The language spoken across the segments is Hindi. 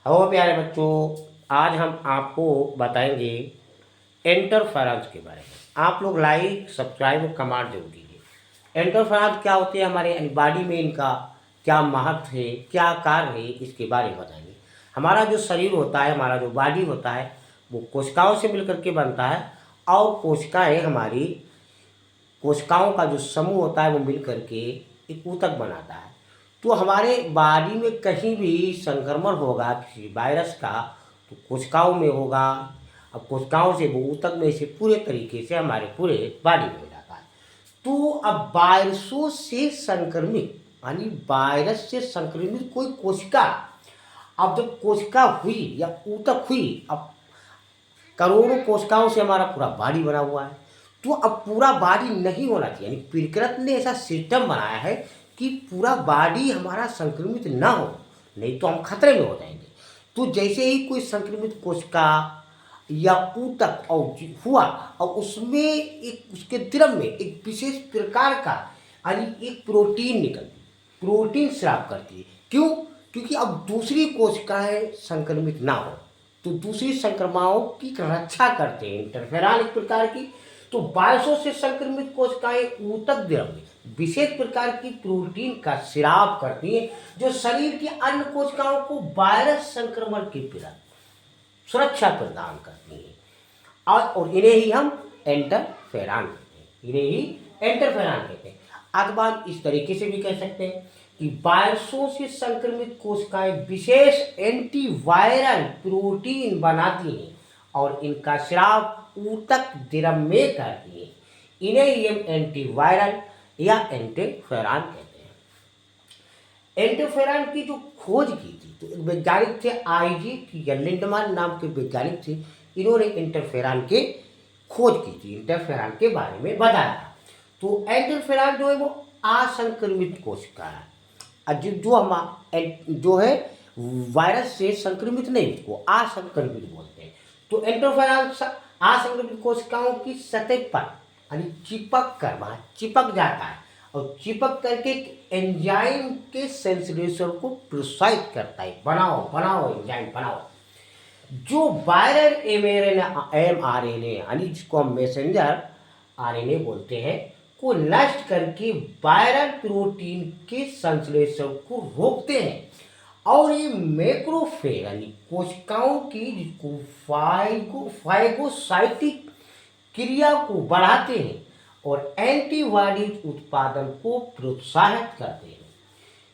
हेलो प्यारे बच्चों, आज हम आपको बताएंगे इंटरफेरेंस के बारे में। आप लोग लाइक सब्सक्राइब और कमेंट जरूर कीजिए। इंटरफेरेंस क्या होते हैं, हमारे बॉडी में इनका क्या महत्व है, क्या कार्य है, इसके बारे में बताएंगे। हमारा जो शरीर होता है, हमारा जो बॉडी होता है, वो कोशिकाओं से मिलकर के बनता है। और कोशिकाएं हमारी कोशिकाओं का जो समूह होता है वो मिल करके एक ऊतक बनाता है। तो हमारे बॉडी में कहीं भी संक्रमण होगा किसी वायरस का तो कोशिकाओं में होगा। अब कोशिकाओं से वो ऊतक में से पूरे तरीके से हमारे पूरे बॉडी में हो जाता है। तो अब वायरसों से संक्रमित यानी वायरस से संक्रमित कोई कोशिका, अब जब कोशिका हुई या ऊतक हुई, अब करोड़ों कोशिकाओं से हमारा पूरा बॉडी बना हुआ है। तो अब पूरा बॉडी नहीं होना चाहिए, यानी प्रकृति ने ऐसा सिस्टम बनाया है कि पूरा बॉडी हमारा संक्रमित ना हो, नहीं तो हम खतरे में हो जाएंगे। तो जैसे ही कोई संक्रमित कोशिका या ऊतक और हुआ और उसमें एक उसके द्रव में एक विशेष प्रकार का यानी एक प्रोटीन निकलती, प्रोटीन स्राव करती है। क्यों? क्योंकि अब दूसरी कोशिकाएं संक्रमित ना हो, तो दूसरी संक्रमणों की रक्षा करते हैं इंटरफेरॉन एक प्रकार की। तो वायरसों से संक्रमित कोशिकाएं ऊतक द्रव में विशेष प्रकार की प्रोटीन का स्राव करती हैं, जो शरीर की अन्य कोशिकाओं को वायरस संक्रमण के प्रति सुरक्षा प्रदान करती हैं। और इन्हें ही हम इंटरफेरॉन कहते हैं, इन्हें ही इंटरफेरॉन कहते हैं। अथवा इस तरीके से भी कह सकते हैं कि वायरसों से संक्रमित कोशिकाएं विशेष एंटीवायरल प्रोटीन बनाती हैं और इनका स्राव ऊतक द्रव में करती हैं। इन्हें ही हम एंटीवायरल या इंटरफेरॉन कहते हैं। इंटरफेरॉन की जो खोज की थी तो एक वैज्ञानिक थे आईजी या लिंडमान नाम के वैज्ञानिक थे। इन्होंने इंटरफेरॉन के खोज की थी, इंटरफेरॉन के बारे में बताया था। तो इंटरफेरॉन जो है वो असंक्रमित कोशिका है, जो हम जो है वायरस से संक्रमित नहीं, उसको असंक्रमित बोलते हैं। तो इंटरफेरॉन असंक्रमित कोशिकाओं की सतह पर यानी चिपक कर वहाँ चिपक जाता है और चिपक करके एंजाइम के सेंसरेशन को प्रोत्साहित करता है, बनाओ बनाओ एंजाइम बनाओ। जो वायरल mRNA यानी जिसको हम मैसेंजर आरएनए बोलते हैं को नष्ट करके वायरल प्रोटीन के संश्लेषण को रोकते हैं। और ये मैक्रोफेज यानी कोशिकाओं की जिसको फाइगोसाइटिक क्रिया को बढ़ाते हैं और एंटीबॉडीज उत्पादन को प्रोत्साहित करते हैं।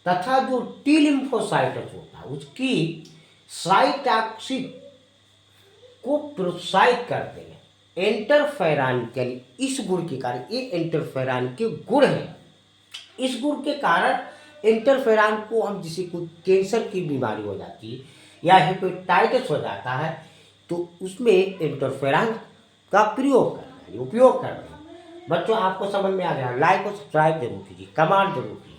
तथा जो टी लिम्फोसाइट्स होता है उसकी साइटोक्सिन को प्रोत्साहित करते हैं। इंटरफेरॉन के इस गुण के कारण, ये इंटरफेरॉन के गुण हैं। इस गुण के कारण इंटरफेरॉन को हम जिसे कोई कैंसर की बीमारी हो जाती है या हेपेटाइटिस हो जाता है तो उसमें इंटरफेरॉन का प्रयोग करते हैं, उपयोग करते हैं। बच्चों आपको समझ में आ गया, लाइक और सब्सक्राइब जरूर कीजिए, कमेंट जरूर कीजिए।